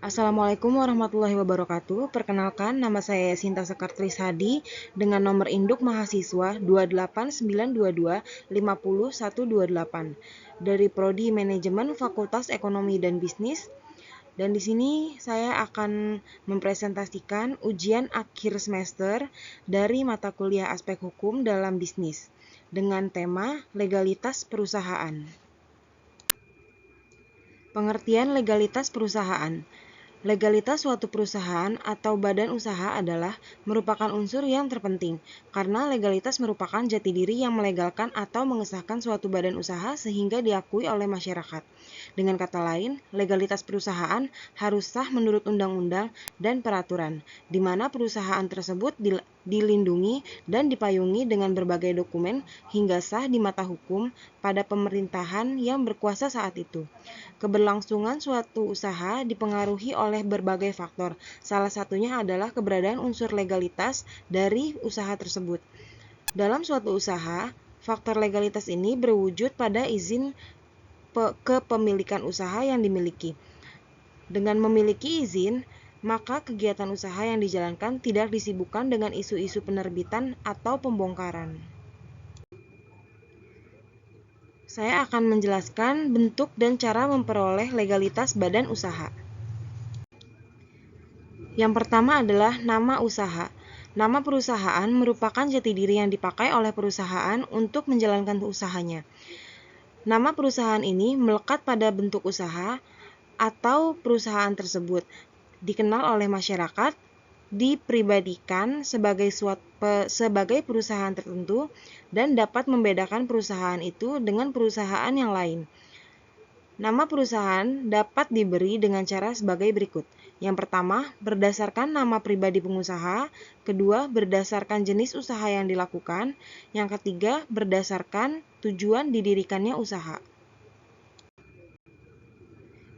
Assalamualaikum warahmatullahi wabarakatuh. Perkenalkan, nama saya Sinta Sekar Trisadi dengan nomor induk mahasiswa 28922500128 dari Prodi Manajemen Fakultas Ekonomi dan Bisnis. Dan di sini saya akan mempresentasikan ujian akhir semester dari mata kuliah aspek hukum dalam bisnis dengan tema legalitas perusahaan. Pengertian legalitas perusahaan. Legalitas suatu perusahaan atau badan usaha adalah merupakan unsur yang terpenting, karena legalitas merupakan jati diri yang melegalkan atau mengesahkan suatu badan usaha sehingga diakui oleh masyarakat. Dengan kata lain, legalitas perusahaan harus sah menurut undang-undang dan peraturan, di mana perusahaan tersebut dilindungi dan dipayungi dengan berbagai dokumen hingga sah di mata hukum pada pemerintahan yang berkuasa saat itu. Keberlangsungan suatu usaha dipengaruhi oleh berbagai faktor. Salah satunya adalah keberadaan unsur legalitas dari usaha tersebut. Dalam suatu usaha, faktor legalitas ini berwujud pada izin kepemilikan usaha yang dimiliki. Dengan memiliki izin, maka kegiatan usaha yang dijalankan tidak disibukkan dengan isu-isu penerbitan atau pembongkaran. Saya akan menjelaskan bentuk dan cara memperoleh legalitas badan usaha. Yang pertama adalah nama usaha. Nama perusahaan merupakan jati diri yang dipakai oleh perusahaan untuk menjalankan usahanya. Nama perusahaan ini melekat pada bentuk usaha atau perusahaan tersebut, dikenal oleh masyarakat, dipribadikan sebagai perusahaan tertentu, dan dapat membedakan perusahaan itu dengan perusahaan yang lain. Nama perusahaan dapat diberi dengan cara sebagai berikut. Yang pertama, berdasarkan nama pribadi pengusaha. Kedua, berdasarkan jenis usaha yang dilakukan. Yang ketiga, berdasarkan tujuan didirikannya usaha.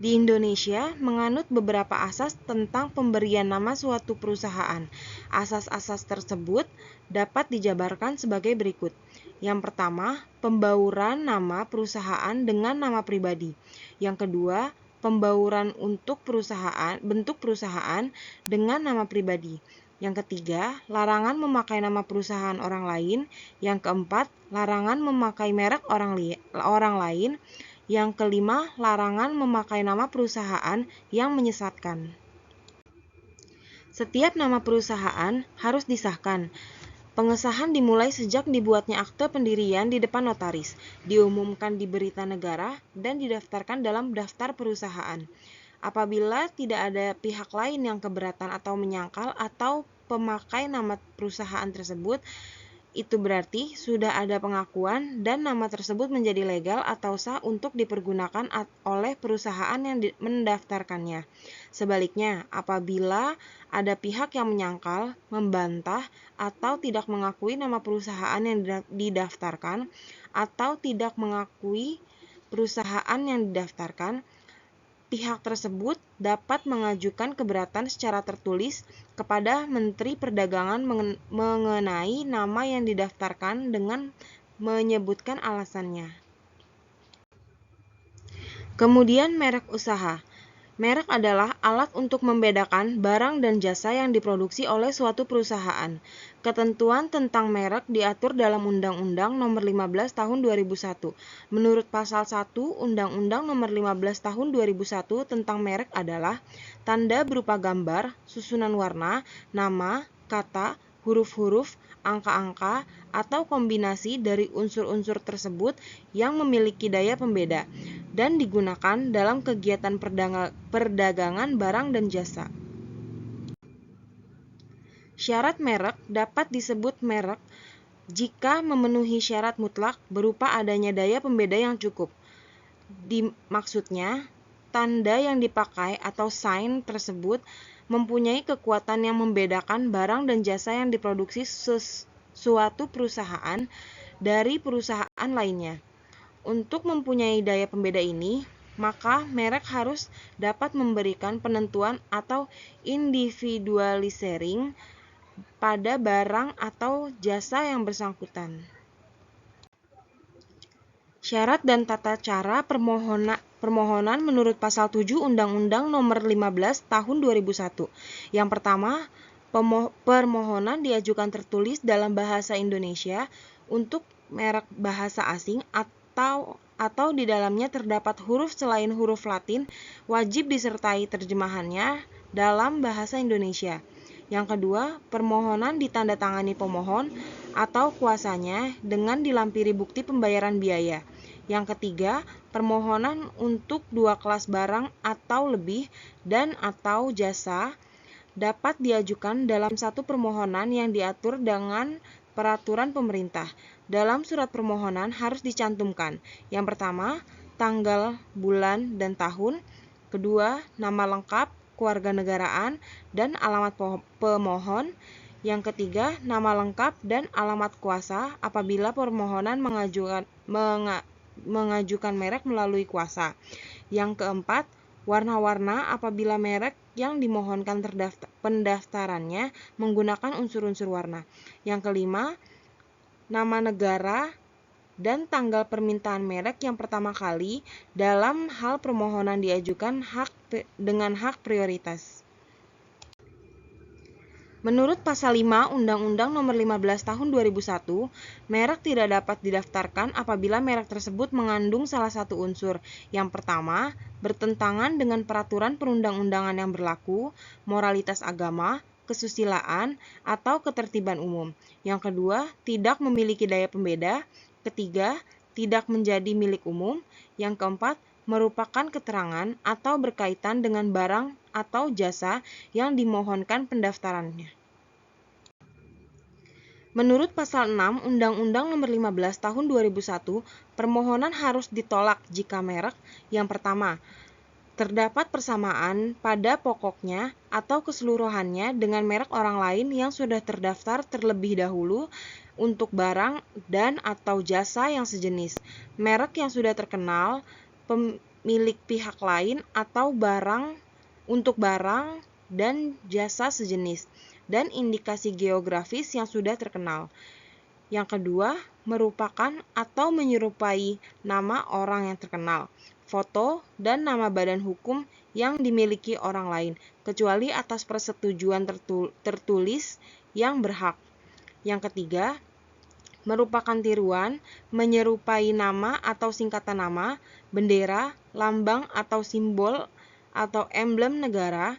Di Indonesia, menganut beberapa asas tentang pemberian nama suatu perusahaan. Asas-asas tersebut dapat dijabarkan sebagai berikut. Yang pertama, pembauran nama perusahaan dengan nama pribadi. Yang kedua, pembauran untuk bentuk perusahaan dengan nama pribadi. Yang ketiga, larangan memakai nama perusahaan orang lain. Yang keempat, larangan memakai merek orang lain. Yang kelima, larangan memakai nama perusahaan yang menyesatkan. Setiap nama perusahaan harus disahkan. Pengesahan dimulai sejak dibuatnya akte pendirian di depan notaris, diumumkan di berita negara, dan didaftarkan dalam daftar perusahaan. Apabila tidak ada pihak lain yang keberatan atau menyangkal atau pemakai nama perusahaan tersebut, itu berarti sudah ada pengakuan dan nama tersebut menjadi legal atau sah untuk dipergunakan oleh perusahaan yang mendaftarkannya. Sebaliknya, apabila ada pihak yang menyangkal, membantah, atau tidak mengakui nama perusahaan yang didaftarkan, atau tidak mengakui perusahaan yang didaftarkan, pihak tersebut dapat mengajukan keberatan secara tertulis kepada Menteri Perdagangan mengenai nama yang didaftarkan dengan menyebutkan alasannya. Kemudian merek usaha. Merek adalah alat untuk membedakan barang dan jasa yang diproduksi oleh suatu perusahaan. Ketentuan tentang merek diatur dalam Undang-Undang Nomor 15 Tahun 2001. Menurut Pasal 1 Undang-Undang Nomor 15 Tahun 2001 tentang merek adalah tanda berupa gambar, susunan warna, nama, kata, huruf-huruf, angka-angka, atau kombinasi dari unsur-unsur tersebut yang memiliki daya pembeda dan digunakan dalam kegiatan perdagangan barang dan jasa. Syarat merek dapat disebut merek jika memenuhi syarat mutlak berupa adanya daya pembeda yang cukup. Maksudnya, tanda yang dipakai atau sign tersebut mempunyai kekuatan yang membedakan barang dan jasa yang diproduksi suatu perusahaan dari perusahaan lainnya. Untuk mempunyai daya pembeda ini, maka merek harus dapat memberikan penentuan atau individualisering pada barang atau jasa yang bersangkutan. Syarat dan tata cara permohonan menurut pasal 7 Undang-Undang Nomor 15 Tahun 2001. Yang pertama, permohonan diajukan tertulis dalam bahasa Indonesia untuk merek bahasa asing atau di dalamnya terdapat huruf selain huruf Latin, wajib disertai terjemahannya dalam bahasa Indonesia. Yang kedua, permohonan ditandatangani pemohon atau kuasanya dengan dilampiri bukti pembayaran biaya. Yang ketiga, permohonan untuk 2 kelas barang atau lebih dan atau jasa dapat diajukan dalam satu permohonan yang diatur dengan peraturan pemerintah. Dalam surat permohonan harus dicantumkan: yang pertama, tanggal, bulan, dan tahun; kedua, nama lengkap, kewarganegaraan, dan alamat pemohon; yang ketiga, nama lengkap dan alamat kuasa apabila permohonan mengajukan merek melalui kuasa; yang keempat, warna-warna apabila merek yang dimohonkan pendaftarannya menggunakan unsur-unsur warna; yang kelima, nama negara dan tanggal permintaan merek yang pertama kali dalam hal permohonan diajukan dengan hak prioritas. Menurut pasal 5 Undang-Undang Nomor 15 Tahun 2001, merek tidak dapat didaftarkan apabila merek tersebut mengandung salah satu unsur. Yang pertama, bertentangan dengan peraturan perundang-undangan yang berlaku, moralitas agama, kesusilaan, atau ketertiban umum. Yang kedua, tidak memiliki daya pembeda. Ketiga, tidak menjadi milik umum. Yang keempat, merupakan keterangan atau berkaitan dengan barang atau jasa yang dimohonkan pendaftarannya. Menurut pasal 6 Undang-Undang Nomor 15 Tahun 2001, permohonan harus ditolak jika merek yang pertama, terdapat persamaan pada pokoknya atau keseluruhannya dengan merek orang lain yang sudah terdaftar terlebih dahulu untuk barang dan atau jasa yang sejenis, merek yang sudah terkenal pemilik pihak lain atau untuk barang dan jasa sejenis, dan indikasi geografis yang sudah terkenal. Yang kedua, merupakan atau menyerupai nama orang yang terkenal, foto, dan nama badan hukum yang dimiliki orang lain, kecuali atas persetujuan tertulis yang berhak. Yang ketiga, merupakan tiruan, menyerupai nama atau singkatan nama, bendera, lambang atau simbol atau emblem negara,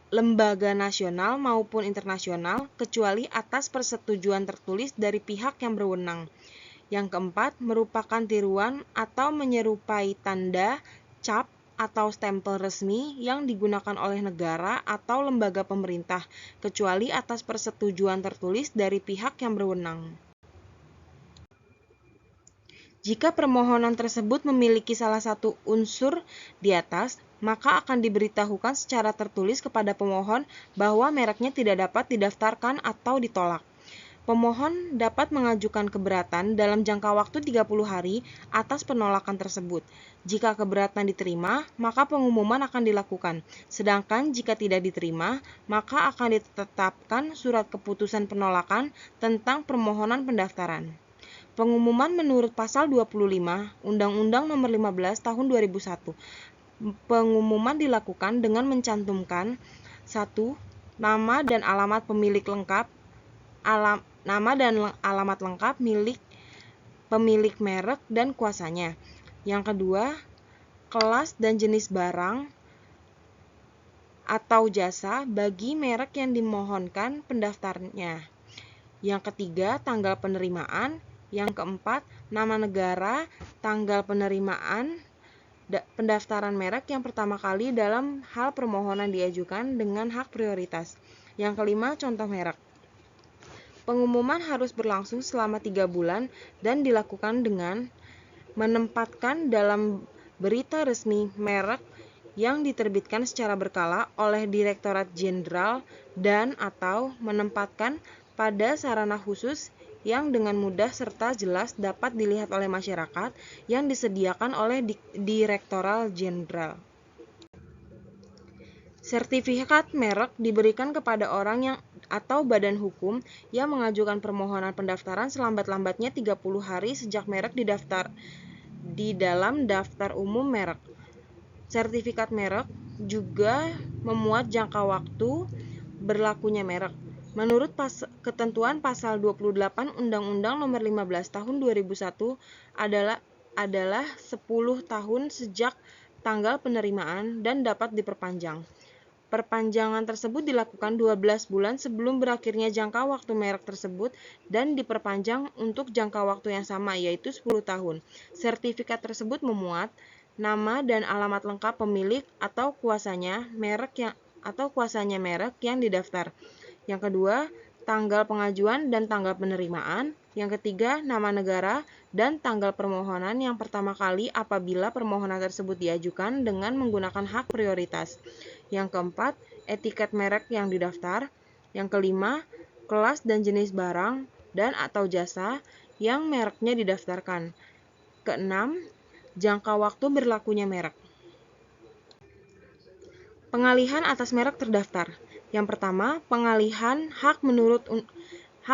lembaga nasional maupun internasional, kecuali atas persetujuan tertulis dari pihak yang berwenang. Yang keempat, merupakan tiruan atau menyerupai tanda, cap, atau stempel resmi yang digunakan oleh negara atau lembaga pemerintah, kecuali atas persetujuan tertulis dari pihak yang berwenang. Jika permohonan tersebut memiliki salah satu unsur di atas, maka akan diberitahukan secara tertulis kepada pemohon bahwa mereknya tidak dapat didaftarkan atau ditolak. Pemohon dapat mengajukan keberatan dalam jangka waktu 30 hari atas penolakan tersebut. Jika keberatan diterima, maka pengumuman akan dilakukan. Sedangkan jika tidak diterima, maka akan ditetapkan surat keputusan penolakan tentang permohonan pendaftaran. Pengumuman menurut pasal 25 Undang-Undang Nomor 15 Tahun 2001. Pengumuman dilakukan dengan mencantumkan 1. Nama dan alamat pemilik lengkap, nama dan alamat lengkap milik pemilik merek dan kuasanya. Yang kedua, kelas dan jenis barang atau jasa bagi merek yang dimohonkan pendaftarnya. Yang ketiga, tanggal penerimaan. Yang keempat, nama negara, tanggal penerimaan pendaftaran merek yang pertama kali dalam hal permohonan diajukan dengan hak prioritas. Yang kelima, contoh merek. Pengumuman harus berlangsung selama 3 bulan dan dilakukan dengan menempatkan dalam berita resmi merek yang diterbitkan secara berkala oleh Direktorat Jenderal dan atau menempatkan pada sarana khusus yang dengan mudah serta jelas dapat dilihat oleh masyarakat yang disediakan oleh Direktorat Jenderal. Sertifikat merek diberikan kepada orang yang atau badan hukum yang mengajukan permohonan pendaftaran selambat-lambatnya 30 hari sejak merek didaftar di dalam daftar umum merek. Sertifikat merek juga memuat jangka waktu berlakunya merek. Menurut ketentuan pasal 28 Undang-Undang Nomor 15 Tahun 2001 adalah 10 tahun sejak tanggal penerimaan dan dapat diperpanjang. Perpanjangan tersebut dilakukan 12 bulan sebelum berakhirnya jangka waktu merek tersebut dan diperpanjang untuk jangka waktu yang sama, yaitu 10 tahun. Sertifikat tersebut memuat nama dan alamat lengkap pemilik atau kuasanya merek yang didaftar. Yang kedua, tanggal pengajuan dan tanggal penerimaan. Yang ketiga, nama negara dan tanggal permohonan yang pertama kali apabila permohonan tersebut diajukan dengan menggunakan hak prioritas. Yang keempat, etiket merek yang didaftar. Yang kelima, kelas dan jenis barang dan atau jasa yang mereknya didaftarkan. Keenam, jangka waktu berlakunya merek. Pengalihan atas merek terdaftar. Yang pertama, pengalihan hak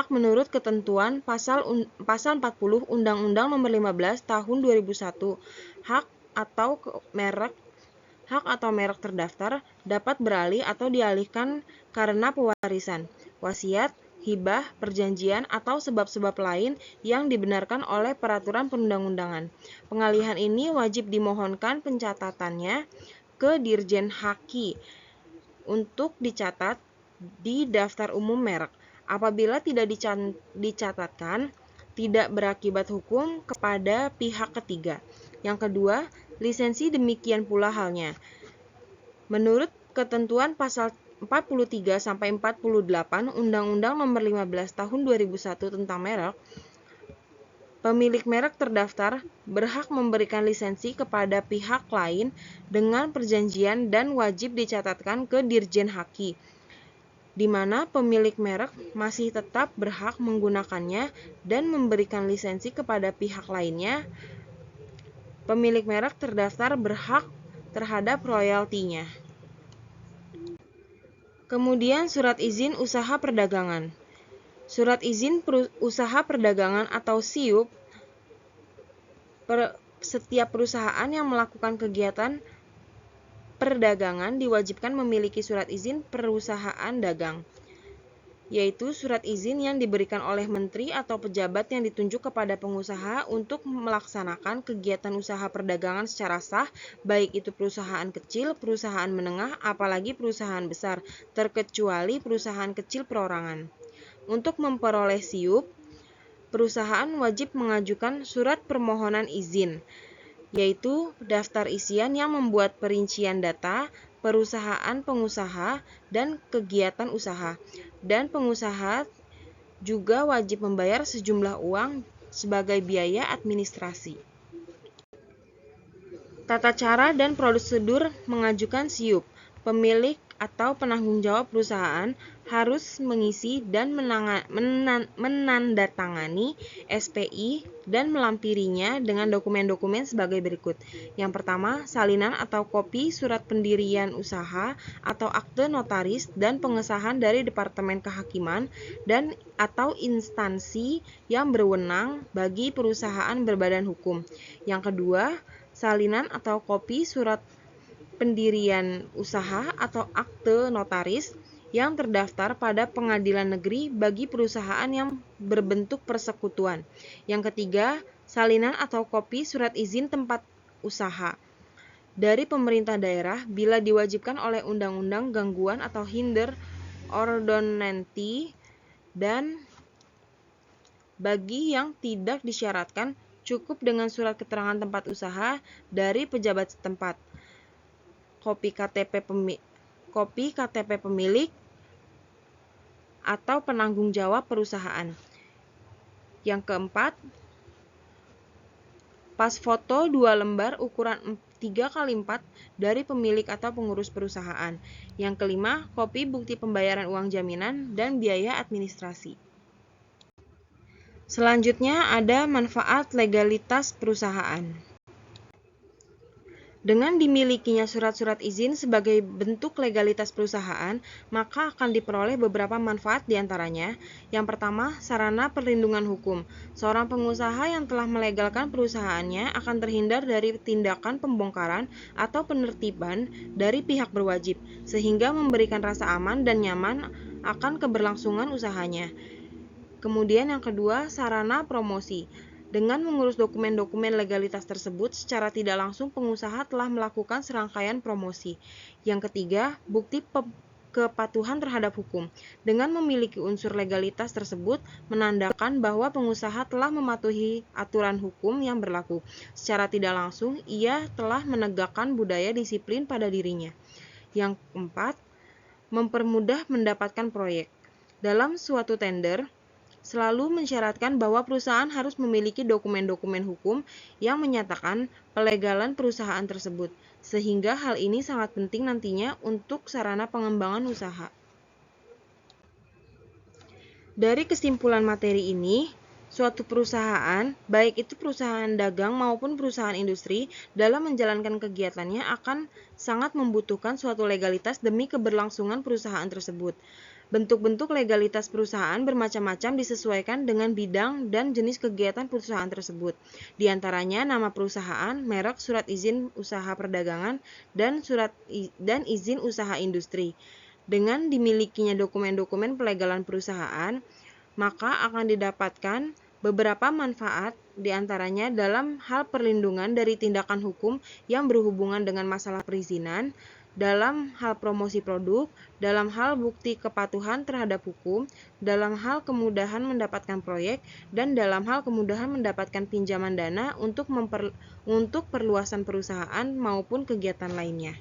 menurut ketentuan pasal 40 Undang-Undang Nomor 15 Tahun 2001. Hak atau merek terdaftar dapat beralih atau dialihkan karena pewarisan, wasiat, hibah, perjanjian, atau sebab-sebab lain yang dibenarkan oleh peraturan perundang-undangan. Pengalihan ini wajib dimohonkan pencatatannya ke Dirjen Haki untuk dicatat di daftar umum merek. Apabila tidak dicatatkan, tidak berakibat hukum kepada pihak ketiga. Yang kedua, lisensi demikian pula halnya. Menurut ketentuan pasal 43 sampai 48 Undang-Undang Nomor 15 Tahun 2001 tentang merek, pemilik merek terdaftar berhak memberikan lisensi kepada pihak lain dengan perjanjian dan wajib dicatatkan ke Dirjen Haki, di mana pemilik merek masih tetap berhak menggunakannya dan memberikan lisensi kepada pihak lainnya. Pemilik merek terdaftar berhak terhadap royaltinya. Kemudian surat izin usaha perdagangan. Surat izin usaha perdagangan atau SIUP, setiap perusahaan yang melakukan kegiatan perdagangan diwajibkan memiliki surat izin perusahaan dagang, yaitu surat izin yang diberikan oleh menteri atau pejabat yang ditunjuk kepada pengusaha untuk melaksanakan kegiatan usaha perdagangan secara sah, baik itu perusahaan kecil, perusahaan menengah, apalagi perusahaan besar, terkecuali perusahaan kecil perorangan. Untuk memperoleh SIUP, perusahaan wajib mengajukan surat permohonan izin, yaitu daftar isian yang membuat perincian data perusahaan pengusaha dan kegiatan usaha, dan pengusaha juga wajib membayar sejumlah uang sebagai biaya administrasi. Tata cara dan prosedur mengajukan SIUP. Pemilik atau penanggung jawab perusahaan harus mengisi dan menandatangani SPI dan melampirinya dengan dokumen-dokumen sebagai berikut. Yang pertama, salinan atau kopi surat pendirian usaha atau akte notaris dan pengesahan dari Departemen Kehakiman dan atau instansi yang berwenang bagi perusahaan berbadan hukum. Yang kedua, salinan atau kopi surat pendirian usaha atau akte notaris yang terdaftar pada pengadilan negeri bagi perusahaan yang berbentuk persekutuan. Yang ketiga, salinan atau kopi surat izin tempat usaha dari pemerintah daerah bila diwajibkan oleh undang-undang gangguan atau hinder ordonanti, dan bagi yang tidak disyaratkan cukup dengan surat keterangan tempat usaha dari pejabat setempat, kopi KTP pemilik atau penanggung jawab perusahaan. Yang keempat, pas foto 2 lembar ukuran 3x4 dari pemilik atau pengurus perusahaan. Yang kelima, kopi bukti pembayaran uang jaminan dan biaya administrasi. Selanjutnya ada manfaat legalitas perusahaan. Dengan dimilikinya surat-surat izin sebagai bentuk legalitas perusahaan, maka akan diperoleh beberapa manfaat diantaranya. Yang pertama, sarana perlindungan hukum. Seorang pengusaha yang telah melegalkan perusahaannya akan terhindar dari tindakan pembongkaran atau penertiban dari pihak berwajib, sehingga memberikan rasa aman dan nyaman akan keberlangsungan usahanya. Kemudian yang kedua, sarana promosi. Dengan mengurus dokumen-dokumen legalitas tersebut, secara tidak langsung pengusaha telah melakukan serangkaian promosi. Yang ketiga, bukti kepatuhan terhadap hukum. Dengan memiliki unsur legalitas tersebut, menandakan bahwa pengusaha telah mematuhi aturan hukum yang berlaku. Secara tidak langsung, ia telah menegakkan budaya disiplin pada dirinya. Yang keempat, mempermudah mendapatkan proyek. Dalam suatu tender, selalu mensyaratkan bahwa perusahaan harus memiliki dokumen-dokumen hukum yang menyatakan pelegalan perusahaan tersebut, sehingga hal ini sangat penting nantinya untuk sarana pengembangan usaha. Dari kesimpulan materi ini, suatu perusahaan, baik itu perusahaan dagang maupun perusahaan industri, dalam menjalankan kegiatannya akan sangat membutuhkan suatu legalitas demi keberlangsungan perusahaan tersebut. Bentuk-bentuk legalitas perusahaan bermacam-macam disesuaikan dengan bidang dan jenis kegiatan perusahaan tersebut. Di antaranya nama perusahaan, merek, surat izin usaha perdagangan, dan izin usaha industri. Dengan dimilikinya dokumen-dokumen pelegalan perusahaan, maka akan didapatkan beberapa manfaat, diantaranya dalam hal perlindungan dari tindakan hukum yang berhubungan dengan masalah perizinan, dalam hal promosi produk, dalam hal bukti kepatuhan terhadap hukum, dalam hal kemudahan mendapatkan proyek, dan dalam hal kemudahan mendapatkan pinjaman dana untuk perluasan perusahaan maupun kegiatan lainnya.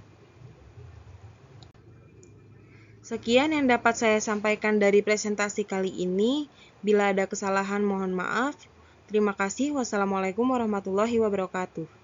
Sekian yang dapat saya sampaikan dari presentasi kali ini. Bila ada kesalahan mohon maaf. Terima kasih. Wassalamualaikum warahmatullahi wabarakatuh.